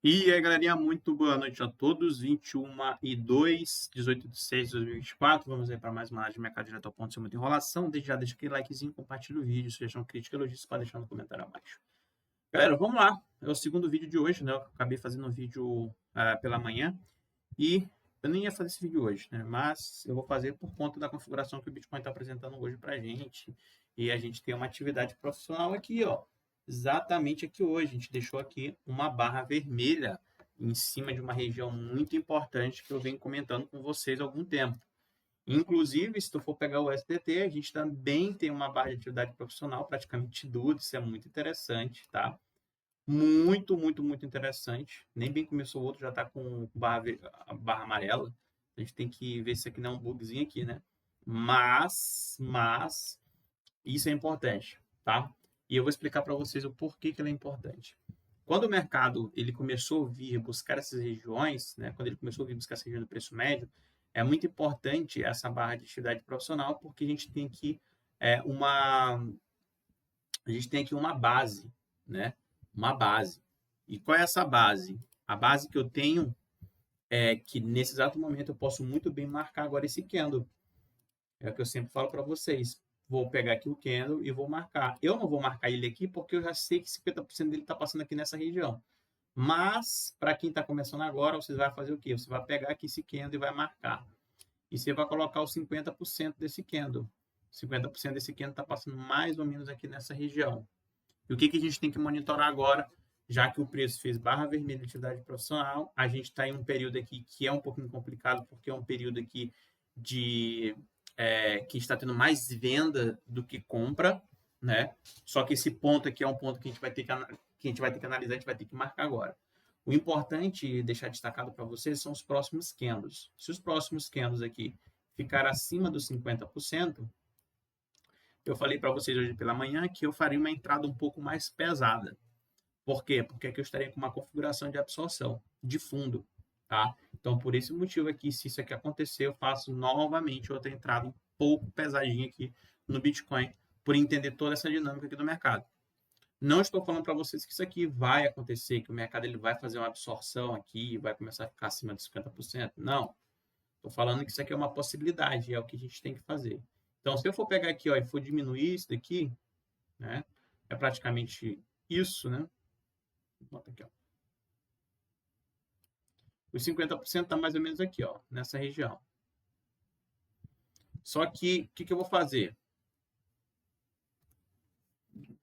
E aí, galerinha, muito boa noite a todos. 21h02, 18/6/2024. Vamos aí para mais uma live de mercado direto ao ponto, sem muita enrolação. Desde já deixa aquele likezinho, compartilha o vídeo. Sugestão, crítica, elogio, pode deixar no comentário abaixo. Galera, vamos lá. É o segundo vídeo de hoje, né? Eu acabei fazendo um vídeo pela manhã e eu nem ia fazer esse vídeo hoje, né? Mas eu vou fazer por conta da configuração que o Bitcoin está apresentando hoje para a gente. E a gente tem uma atividade profissional aqui, ó. Exatamente aqui hoje. A gente deixou aqui uma barra vermelha em cima de uma região muito importante que eu venho comentando com vocês há algum tempo. Inclusive, se tu for pegar o SDT, a gente também tem uma barra de atividade profissional, praticamente duas, isso é muito interessante, tá? Muito, muito, muito interessante. Nem bem começou o outro, já está com a barra amarela. A gente tem que ver se aqui não é um bugzinho aqui, né? Mas, isso é importante, tá? E eu vou explicar para vocês o porquê que ele é importante. Quando o mercado ele começou a vir buscar essas regiões, né? Quando ele começou a vir buscar essa região do preço médio, é muito importante essa barra de atividade profissional, porque a gente tem aqui uma base, né? Uma base. E qual é essa base? A base que eu tenho é que nesse exato momento eu posso muito bem marcar agora esse candle. É o que eu sempre falo para vocês. Vou pegar aqui o candle e vou marcar. Eu não vou marcar ele aqui porque eu já sei que 50% dele está passando aqui nessa região. Mas, para quem está começando agora, você vai fazer o quê? Você vai pegar aqui esse candle e vai marcar. E você vai colocar os 50% desse candle. 50% desse candle está passando mais ou menos aqui nessa região. E o que a gente tem que monitorar agora? Já que o preço fez barra vermelha de atividade profissional, a gente está em um período aqui que é um pouquinho complicado, porque é um período aqui que está tendo mais venda do que compra, né? Só que esse ponto aqui é um ponto que a gente vai ter que analisar, a gente vai ter que marcar agora. O importante deixar destacado para vocês são os próximos candles. Se os próximos candles aqui ficar acima dos 50%, eu falei para vocês hoje pela manhã que eu faria uma entrada um pouco mais pesada. Por quê? Porque aqui eu estaria com uma configuração de absorção de fundo, tá? Então, por esse motivo aqui, se isso aqui acontecer, eu faço novamente outra entrada um pouco pesadinha aqui no Bitcoin, por entender toda essa dinâmica aqui do mercado. Não estou falando para vocês que isso aqui vai acontecer, que o mercado ele vai fazer uma absorção aqui, vai começar a ficar acima de 50%. Não. Estou falando que isso aqui é uma possibilidade, é o que a gente tem que fazer. Então, se eu for pegar aqui ó, e for diminuir isso daqui, né, é praticamente isso, né? Bota aqui, ó. Os 50% está mais ou menos aqui, ó, nessa região. Só que, o que eu vou fazer?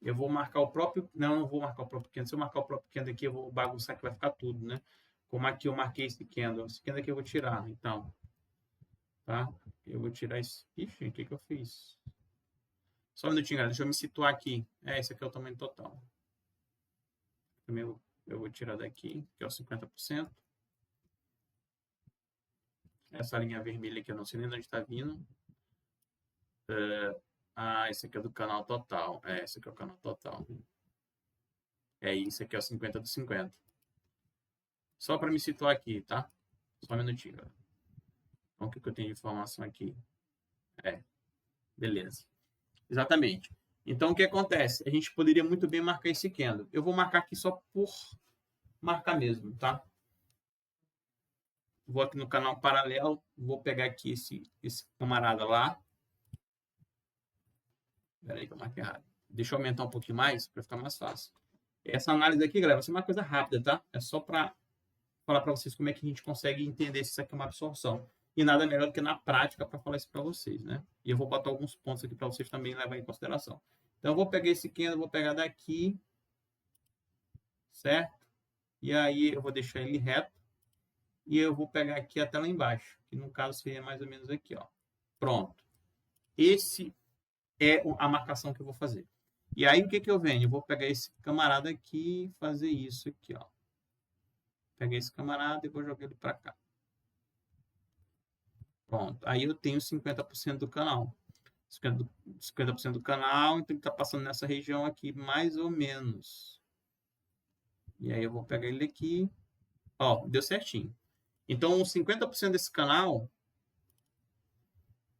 Eu vou marcar o próprio... Não vou marcar o próprio candle. Se eu marcar o próprio candle aqui, eu vou bagunçar que vai ficar tudo, né? Como aqui eu marquei esse candle. Esse candle aqui eu vou tirar, então. Tá? Eu vou tirar esse... Ixi, o que eu fiz? Só um minutinho, galera. Deixa eu me situar aqui. Esse aqui é o tamanho total. Também eu vou tirar daqui, que é o 50%. Essa linha vermelha aqui eu não sei nem de onde está vindo. Esse aqui é do canal total. Esse aqui é o canal total. Isso aqui é o 50 do 50. Só para me situar aqui, tá? Só um minutinho, galera. Então, o que eu tenho de informação aqui? Beleza. Exatamente. Então, o que acontece? A gente poderia muito bem marcar esse candle. Eu vou marcar aqui só por marcar mesmo, tá? Vou aqui no canal paralelo, vou pegar aqui esse camarada lá. Espera aí que eu marquei errado. Deixa eu aumentar um pouquinho mais para ficar mais fácil. Essa análise aqui, galera, vai ser uma coisa rápida, tá? É só para falar para vocês como é que a gente consegue entender se isso aqui é uma absorção. E nada melhor do que na prática para falar isso para vocês, né? E eu vou botar alguns pontos aqui para vocês também levar em consideração. Então, eu vou pegar esse candle, vou pegar daqui, certo? E aí, eu vou deixar ele reto. E eu vou pegar aqui até lá embaixo, que no caso seria mais ou menos aqui, ó. Pronto. Esse é a marcação que eu vou fazer. E aí, o que eu venho? Eu vou pegar esse camarada aqui e fazer isso aqui, ó. Pegar esse camarada e vou jogar ele para cá. Pronto. Aí eu tenho 50% do canal. 50% do canal, então ele está passando nessa região aqui, mais ou menos. E aí eu vou pegar ele aqui. Ó, deu certinho. Então, 50% desse canal...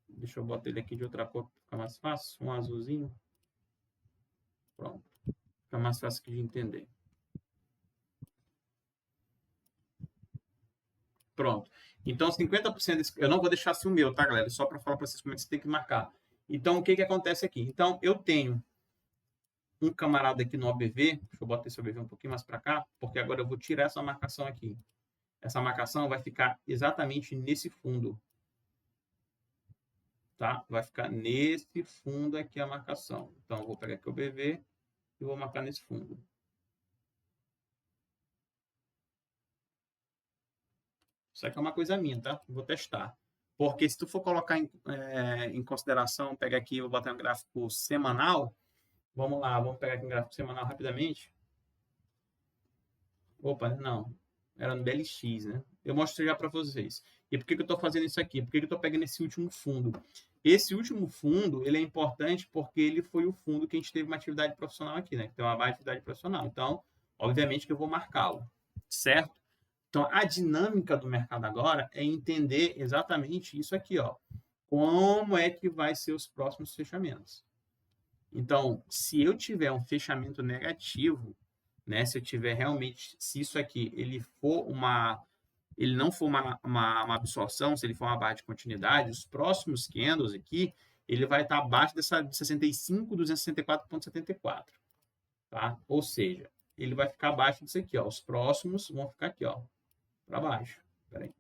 Deixa eu botar ele aqui de outra cor para ficar mais fácil. Um azulzinho. Pronto. Fica mais fácil de entender. Pronto. Então, 50% desse... Eu não vou deixar assim o meu, tá, galera? Só para falar para vocês como é que você tem que marcar. Então, o que acontece aqui? Então, eu tenho um camarada aqui no OBV. Deixa eu botar esse OBV um pouquinho mais para cá, porque agora eu vou tirar essa marcação aqui. Essa marcação vai ficar exatamente nesse fundo. Tá? Vai ficar nesse fundo aqui a marcação. Então, eu vou pegar aqui o OBV e vou marcar nesse fundo. Isso aqui é uma coisa minha, tá? Vou testar. Porque se tu for colocar em consideração, pegar aqui, vou botar um gráfico semanal. Vamos lá, vamos pegar aqui um gráfico semanal rapidamente. Opa, não. Era no BLX, né? Eu mostro já para vocês. E por que eu estou fazendo isso aqui? Por que eu estou pegando esse último fundo? Esse último fundo, ele é importante porque ele foi o fundo que a gente teve uma atividade profissional aqui, né? Que tem uma baixa atividade profissional. Então, obviamente que eu vou marcá-lo, certo? Então, a dinâmica do mercado agora é entender exatamente isso aqui, ó. Como é que vai ser os próximos fechamentos? Então, se eu tiver um fechamento negativo, né? Se eu tiver realmente, se isso aqui ele não for uma absorção, se ele for uma barra de continuidade, os próximos candles aqui, ele vai estar abaixo dessa de 65.264,74, tá? Ou seja, ele vai ficar abaixo disso aqui, ó. Os próximos vão ficar aqui, ó, para baixo. Espera aí.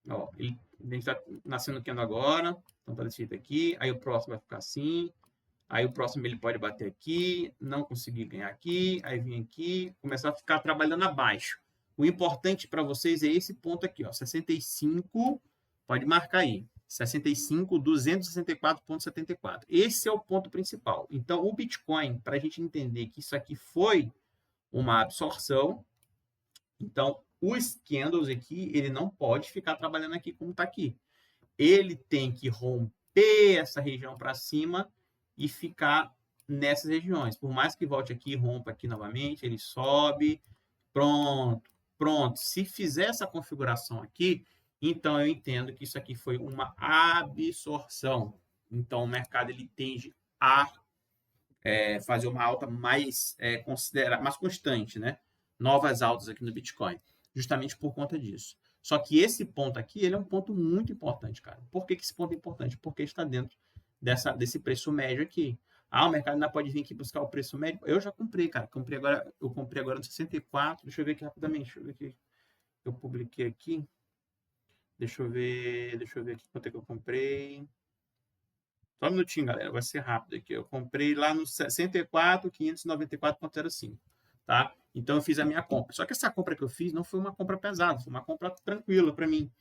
Ó, a gente está nascendo candle agora, então tá desse jeito aqui, aí o próximo vai ficar assim, aí o próximo ele pode bater aqui, não conseguir ganhar aqui, aí vir aqui, começar a ficar trabalhando abaixo. O importante para vocês é esse ponto aqui, ó, 65, pode marcar aí, 65.264,74. Esse é o ponto principal. Então, o Bitcoin, para a gente entender que isso aqui foi uma absorção, então, os candles aqui, ele não pode ficar trabalhando aqui como está aqui. Ele tem que romper essa região para cima e ficar nessas regiões. Por mais que volte aqui, rompa aqui novamente, ele sobe, pronto, pronto. Se fizer essa configuração aqui, então eu entendo que isso aqui foi uma absorção. Então o mercado ele tende a fazer uma alta mais mais constante, né? Novas altas aqui no Bitcoin, justamente por conta disso. Só que esse ponto aqui, ele é um ponto muito importante, cara. Por que esse ponto é importante? Porque está dentro desse preço médio aqui. Ah, o mercado ainda pode vir aqui buscar o preço médio. Eu já comprei, cara. Eu comprei agora no 64. Deixa eu ver aqui rapidamente. Deixa eu ver aqui. Eu publiquei aqui. Deixa eu ver aqui quanto é que eu comprei. Só um minutinho, galera. Vai ser rápido aqui. Eu comprei lá no 64.594,05. Tá? Então eu fiz a minha compra. Só que essa compra que eu fiz não foi uma compra pesada, foi uma compra tranquila para mim,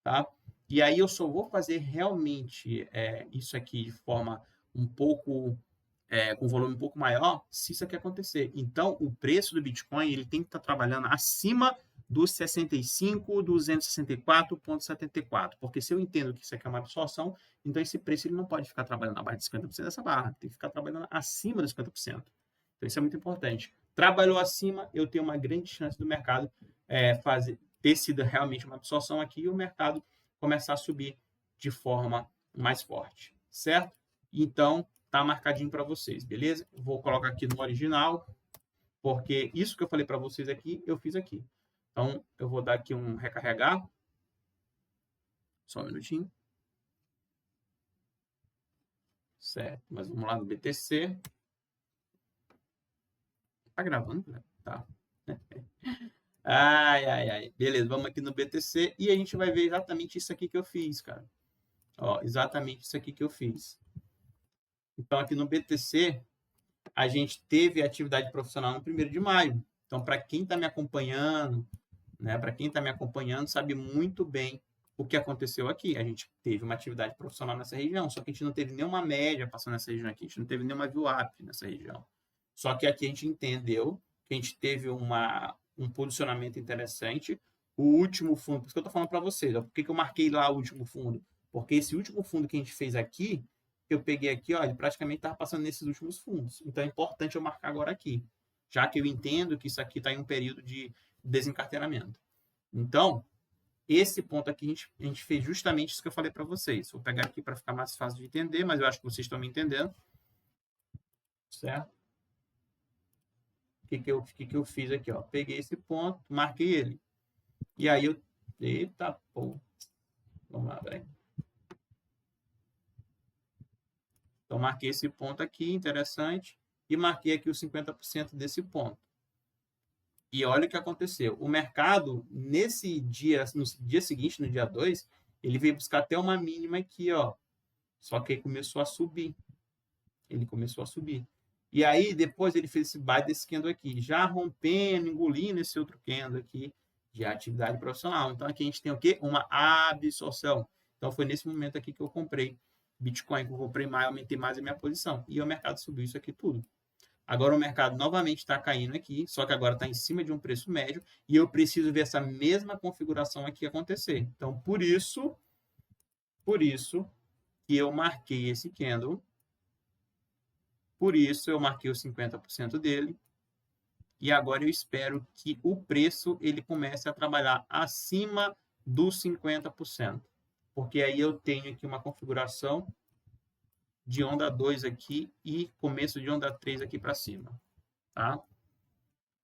tá? E aí eu só vou fazer realmente isso aqui de forma um pouco com volume um pouco maior, se isso aqui acontecer. Então o preço do Bitcoin ele tem que estar trabalhando acima dos 65.264,74, porque se eu entendo que isso aqui é uma absorção, então esse preço ele não pode ficar trabalhando abaixo de 50% dessa barra, tem que ficar trabalhando acima dos 50%. Então isso é muito importante. Trabalhou acima, eu tenho uma grande chance do mercado ter sido realmente uma absorção aqui e o mercado começar a subir de forma mais forte, certo? Então, tá marcadinho para vocês, beleza? Vou colocar aqui no original, porque isso que eu falei para vocês aqui, eu fiz aqui. Então, eu vou dar aqui um recarregar. Só um minutinho. Certo, mas vamos lá no BTC. Tá gravando, né? Tá. Ai. Beleza, vamos aqui no BTC e a gente vai ver exatamente isso aqui que eu fiz, cara. Ó, exatamente isso aqui que eu fiz. Então, aqui no BTC, a gente teve atividade profissional no 1º de maio. Então, para quem está me acompanhando, né? Para quem está me acompanhando, sabe muito bem o que aconteceu aqui. A gente teve uma atividade profissional nessa região, só que a gente não teve nenhuma média passando nessa região aqui, a gente não teve nenhuma VWAP nessa região. Só que aqui a gente entendeu que a gente teve um posicionamento interessante. O último fundo, por isso que eu estou falando para vocês, ó, por que eu marquei lá o último fundo? Porque esse último fundo que a gente fez aqui, eu peguei aqui, ó, ele praticamente estava passando nesses últimos fundos. Então é importante eu marcar agora aqui, já que eu entendo que isso aqui está em um período de desencarteiramento. Então, esse ponto aqui a gente fez justamente isso que eu falei para vocês. Vou pegar aqui para ficar mais fácil de entender, mas eu acho que vocês estão me entendendo. Certo? que eu fiz aqui, ó? Peguei esse ponto, marquei ele. E aí eu... Eita, pô. Vamos lá, velho. Então, marquei esse ponto aqui, interessante. E marquei aqui os 50% desse ponto. E olha o que aconteceu. O mercado, nesse dia, no dia seguinte, no dia 2, ele veio buscar até uma mínima aqui, ó. Só que aí começou a subir. Ele começou a subir. E aí, depois ele fez esse buy desse candle aqui, já rompendo, engolindo esse outro candle aqui de atividade profissional. Então, aqui a gente tem o quê? Uma absorção. Então, foi nesse momento aqui que eu comprei Bitcoin, que eu comprei mais, aumentei mais a minha posição. E o mercado subiu isso aqui tudo. Agora o mercado novamente está caindo aqui, só que agora está em cima de um preço médio e eu preciso ver essa mesma configuração aqui acontecer. Então, por isso que eu marquei esse candle, por isso eu marquei os 50% dele e agora eu espero que o preço ele comece a trabalhar acima dos 50%, porque aí eu tenho aqui uma configuração de onda 2 aqui e começo de onda 3 aqui para cima, tá?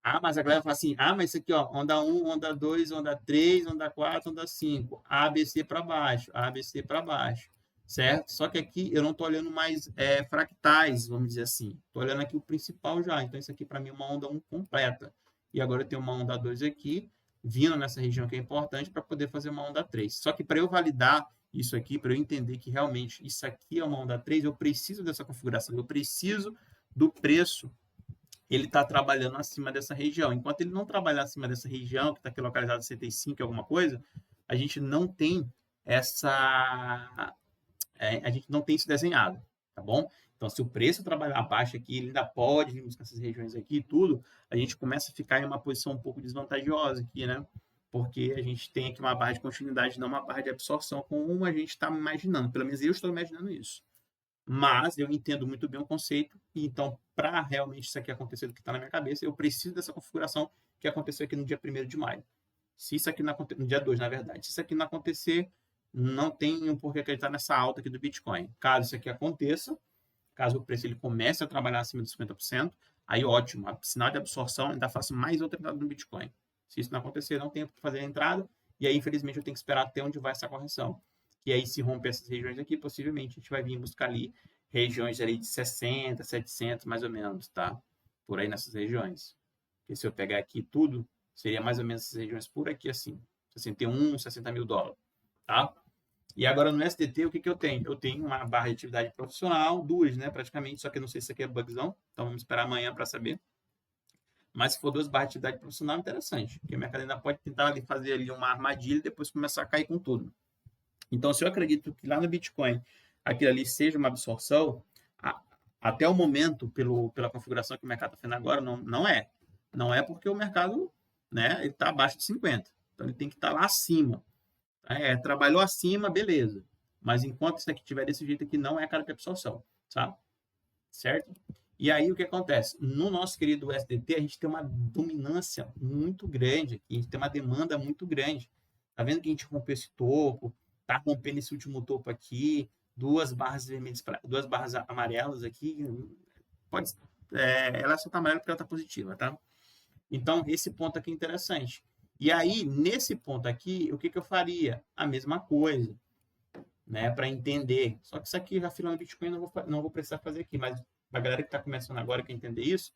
Ah, mas a galera fala assim, mas isso aqui, ó, onda 1, onda 2, onda 3, onda 4, onda 5, ABC para baixo, ABC para baixo, certo? Só que aqui eu não estou olhando mais fractais, vamos dizer assim. Estou olhando aqui o principal já. Então, isso aqui para mim é uma onda 1 completa. E agora eu tenho uma onda 2 aqui, vindo nessa região que é importante para poder fazer uma onda 3. Só que para eu validar isso aqui, para eu entender que realmente isso aqui é uma onda 3, eu preciso dessa configuração, eu preciso do preço ele está trabalhando acima dessa região. Enquanto ele não trabalhar acima dessa região, que está aqui localizado em 65, alguma coisa, a gente não tem a gente não tem isso desenhado, tá bom? Então, se o preço trabalhar abaixo aqui, ele ainda pode vir buscar essas regiões aqui e tudo, a gente começa a ficar em uma posição um pouco desvantajosa aqui, né? Porque a gente tem aqui uma barra de continuidade, não uma barra de absorção, como a gente está imaginando. Pelo menos eu estou imaginando isso. Mas eu entendo muito bem o conceito, e então, para realmente isso aqui acontecer do que está na minha cabeça, eu preciso dessa configuração que aconteceu aqui no dia 1º de maio. Se isso aqui não acontecer, no dia 2, na verdade, se isso aqui não acontecer, não tem um porquê acreditar nessa alta aqui do Bitcoin. Caso isso aqui aconteça, caso o preço ele comece a trabalhar acima de 50%, aí ótimo, sinal de absorção, ainda faço mais outra entrada no Bitcoin. Se isso não acontecer, não tenho que fazer a entrada, e aí, infelizmente, eu tenho que esperar até onde vai essa correção. E aí, se romper essas regiões aqui, possivelmente a gente vai vir buscar ali regiões ali de 60, 700, mais ou menos, tá? Por aí nessas regiões. Porque se eu pegar aqui tudo, seria mais ou menos essas regiões por aqui, assim. 61, 60 mil dólares, tá? E agora no SDT, o que eu tenho? Eu tenho uma barra de atividade profissional, duas, né, praticamente, só que eu não sei se isso aqui é bugzão, então vamos esperar amanhã para saber. Mas se for duas barras de atividade profissional, é interessante, porque o mercado ainda pode tentar ali fazer ali uma armadilha e depois começar a cair com tudo. Então, se eu acredito que lá no Bitcoin aquilo ali seja uma absorção, até o momento, pela configuração que o mercado está fazendo agora, não é. Não é porque o mercado, né, ele está abaixo de 50. Então, ele tem que estar lá acima. Trabalhou acima, beleza. Mas enquanto isso aqui estiver desse jeito aqui, não é cara de absorção, tá? Certo? E aí, o que acontece? No nosso querido SDT, a gente tem uma dominância muito grande, a gente tem uma demanda muito grande. Tá vendo que a gente rompeu esse topo, tá rompendo esse último topo aqui, duas barras vermelhas, duas barras amarelas aqui, ela só tá amarela porque ela tá positiva, tá? Então, esse ponto aqui é interessante. E aí, nesse ponto aqui, o que eu faria? A mesma coisa, né? Para entender. Só que isso aqui, já filando Bitcoin, não vou precisar fazer aqui, mas a galera que está começando agora, quer entender isso,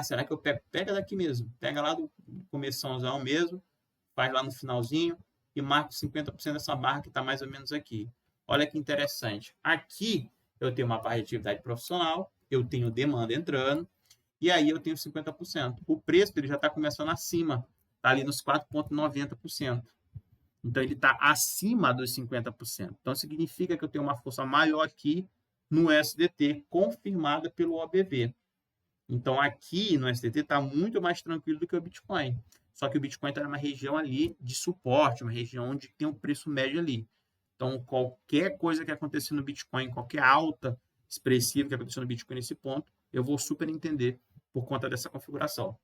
será que eu pego? Pega daqui mesmo, pega lá do começãozão mesmo, faz lá no finalzinho e marca 50% dessa barra que está mais ou menos aqui. Olha que interessante. Aqui eu tenho uma barra de atividade profissional, eu tenho demanda entrando, e aí eu tenho 50%. O preço ele já está começando acima, está ali nos 4,90%. Então, ele está acima dos 50%. Então, significa que eu tenho uma força maior aqui no SDT, confirmada pelo OBV. Então, aqui no SDT está muito mais tranquilo do que o Bitcoin. Só que o Bitcoin está numa região ali de suporte, uma região onde tem um preço médio ali. Então, qualquer coisa que acontecer no Bitcoin, qualquer alta expressiva que acontecer no Bitcoin nesse ponto, eu vou super entender por conta dessa configuração.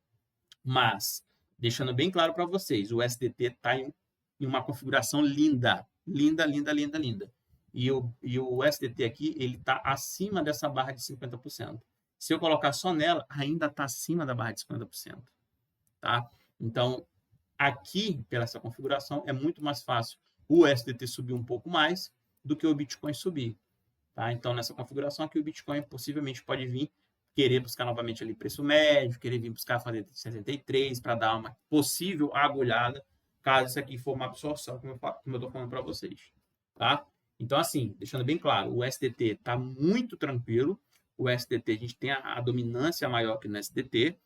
Mas, deixando bem claro para vocês, o SDT está em uma configuração linda. Linda, linda, linda, linda. E o SDT aqui, ele está acima dessa barra de 50%. Se eu colocar só nela, ainda está acima da barra de 50%, tá? Então, aqui, pela essa configuração, é muito mais fácil o USDT subir um pouco mais do que o Bitcoin subir, tá? Então, nessa configuração aqui, o Bitcoin possivelmente pode vir querer buscar novamente ali preço médio, querer vir buscar fazer 63 para dar uma possível agulhada, caso isso aqui for uma absorção, como eu estou falando para vocês, tá? Então, assim, deixando bem claro, o SDT está muito tranquilo, o SDT, a gente tem a dominância maior que no SDT,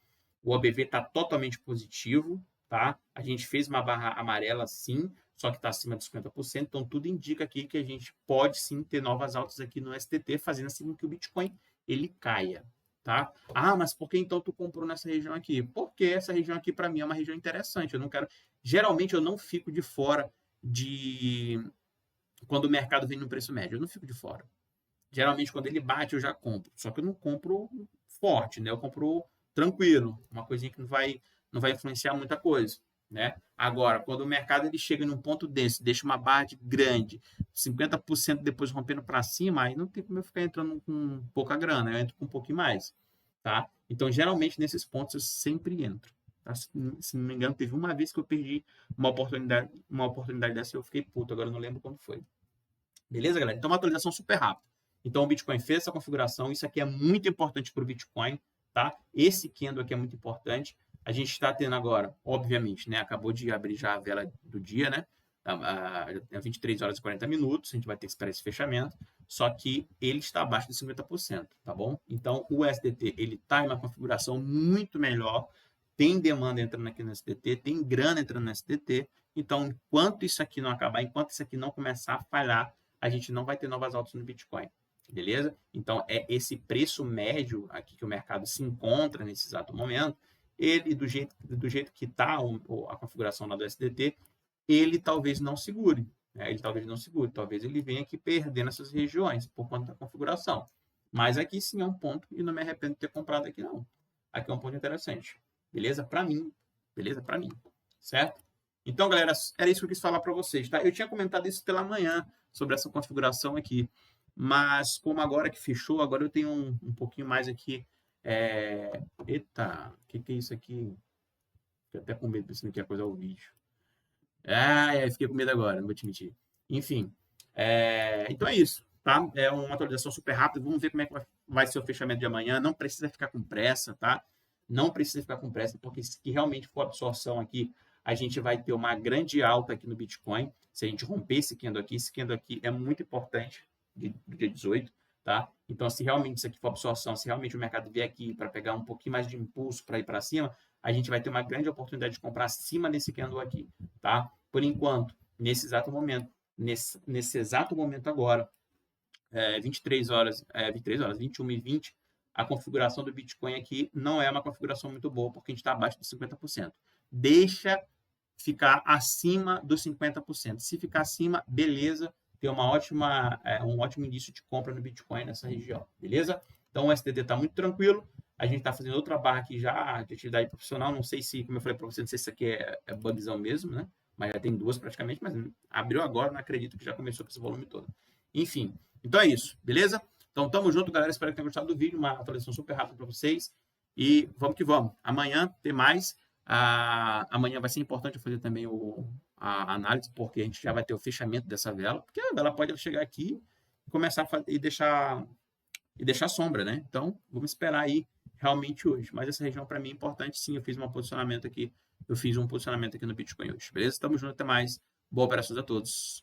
o OBV está totalmente positivo, tá? A gente fez uma barra amarela, sim, só que está acima de 50%, então tudo indica aqui que a gente pode sim ter novas altas aqui no SDT, fazendo assim com que o Bitcoin ele caia, tá? Ah, mas por que então tu comprou nessa região aqui? Porque essa região aqui para mim é uma região interessante, eu não quero, geralmente eu não fico de fora de quando o mercado vem no preço médio, eu não fico de fora. Geralmente quando ele bate eu já compro, só que eu não compro forte, né? Eu compro tranquilo, uma coisinha que não vai influenciar muita coisa, né? Agora, quando o mercado ele chega num ponto desse, deixa uma barra grande, 50% depois rompendo para cima, aí não tem como eu ficar entrando com pouca grana, eu entro com um pouquinho mais, tá? Então, geralmente nesses pontos eu sempre entro. Tá? Se não me engano, teve uma vez que eu perdi uma oportunidade dessa e eu fiquei puto, agora eu não lembro quando foi. Beleza, galera? Então, uma atualização super rápida. Então, o Bitcoin fez essa configuração. Isso aqui é muito importante para o Bitcoin, tá? Esse candle aqui é muito importante. A gente está tendo agora, obviamente, né? Acabou de abrir já a vela do dia, né? É 23 horas e 40 minutos. A gente vai ter que esperar esse fechamento. Só que ele está abaixo de 50%, tá bom? Então, o SDT, ele está em uma configuração muito melhor. Tem demanda entrando aqui no SDT, tem grana entrando no SDT. Então, enquanto isso aqui não acabar, enquanto isso aqui não começar a falhar, a gente não vai ter novas altas no Bitcoin, beleza? Então, é esse preço médio aqui que o mercado se encontra nesse exato momento, ele, do jeito que está a configuração lá do SDT, ele talvez não segure, né? Ele talvez não segure, talvez ele venha aqui perdendo essas regiões por conta da configuração. Mas aqui sim é um ponto e não me arrependo de ter comprado aqui, não. Aqui é um ponto interessante, beleza? Para mim, beleza? Para mim, certo? Então, galera, era isso que eu quis falar para vocês, tá? Eu tinha comentado isso pela manhã, sobre essa configuração aqui. Mas como agora que fechou, agora eu tenho um pouquinho mais aqui. Eita, o que é isso aqui? Fiquei até com medo pensando que ia coisar o vídeo. Fiquei com medo agora, não vou te mentir. Enfim, então é isso, tá? É uma atualização super rápida. Vamos ver como é que vai ser o fechamento de amanhã. Não precisa ficar com pressa, tá? Não precisa ficar com pressa, porque se realmente for absorção aqui, a gente vai ter uma grande alta aqui no Bitcoin. Se a gente romper esse candle aqui é muito importante do dia 18, tá? Então, se realmente isso aqui for absorção, se realmente o mercado vier aqui para pegar um pouquinho mais de impulso para ir para cima, a gente vai ter uma grande oportunidade de comprar acima desse candle aqui, tá? Por enquanto, nesse exato momento, nesse exato momento agora, 23 horas, 21h20, a configuração do Bitcoin aqui não é uma configuração muito boa, porque a gente está abaixo dos 50%. Deixa ficar acima dos 50%. Se ficar acima, beleza, tem um ótimo início de compra no Bitcoin nessa região, beleza? Então o SDT está muito tranquilo. A gente está fazendo outra barra aqui já de atividade profissional. Não sei se, como eu falei para você, não sei se isso aqui é bugzão mesmo, né? Mas já tem duas praticamente, mas abriu agora, não acredito que já começou com esse volume todo. Enfim, então é isso, beleza? Então tamo junto, galera. Espero que tenham gostado do vídeo. Uma atualização super rápida para vocês. E vamos que vamos. Amanhã tem mais. Amanhã vai ser importante eu fazer também a análise, porque a gente já vai ter o fechamento dessa vela, porque a vela pode chegar aqui e começar a fazer, e deixar sombra, né? Então, vamos esperar aí realmente hoje. Mas essa região para mim é importante, sim. Eu fiz um posicionamento aqui no Bitcoin hoje, beleza? Tamo junto, até mais. Boa operações a todos.